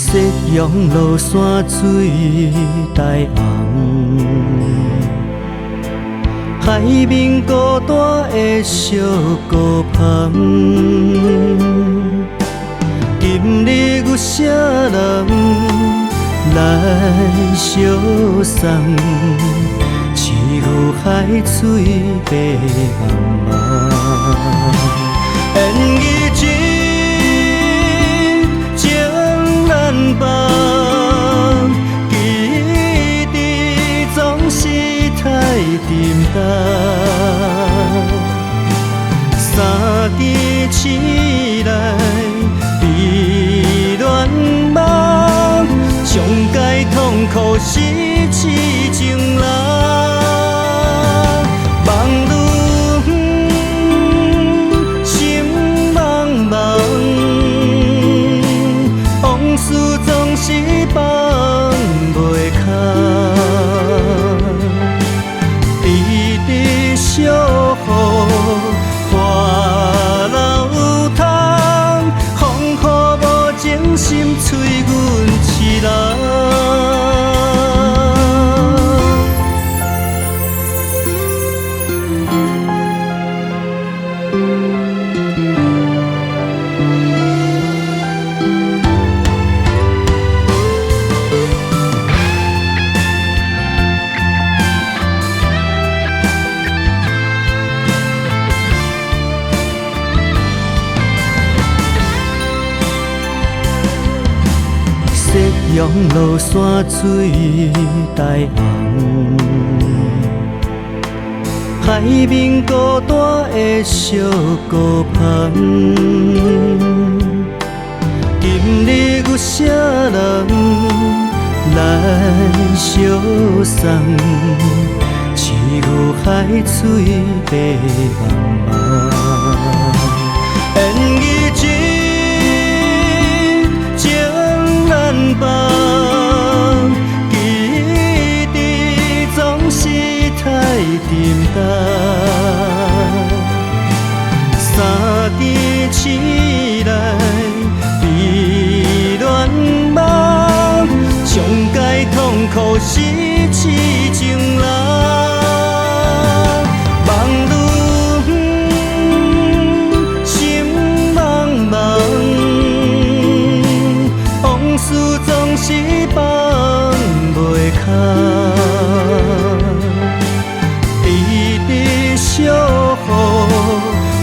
夕阳落山水台红，海面孤单的小孤帆。今日有啥人来相送？似乎海水白茫茫。缘已尽，情难忘，记忆总是太沉重。三更醒来，悲恋梦，上界痛苦是痴情人。梦如远，心茫茫，往事总是放袂开。滴滴小雨，花流淌，风雨无情心催阮痴人。夕阳落山水台红，海面孤单的小孤帆。今日有啥人来相送？似乎海水白茫茫。缘已尽，难忘，记忆总是太沉重。三更醒来，悲恋梦，上界痛苦是痴情人。梦如远，心茫茫，往事总是放袂开。滴滴小雨，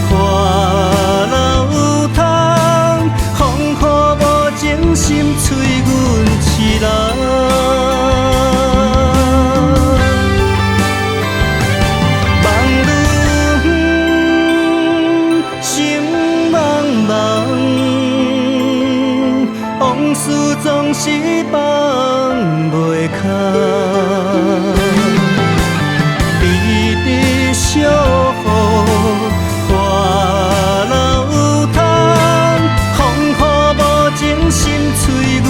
花流淌，风雨无情心催阮痴人。梦如远，心茫茫，往事总是放袂开。滴滴小雨，花流淌，风雨无情心催阮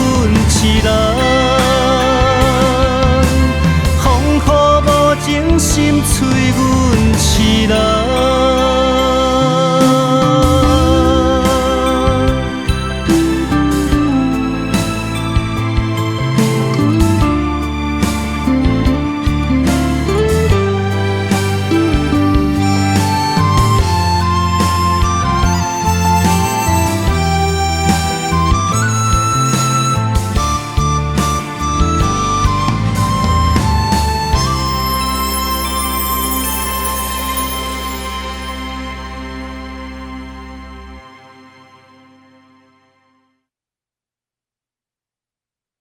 痴人。风雨无情心催阮痴人。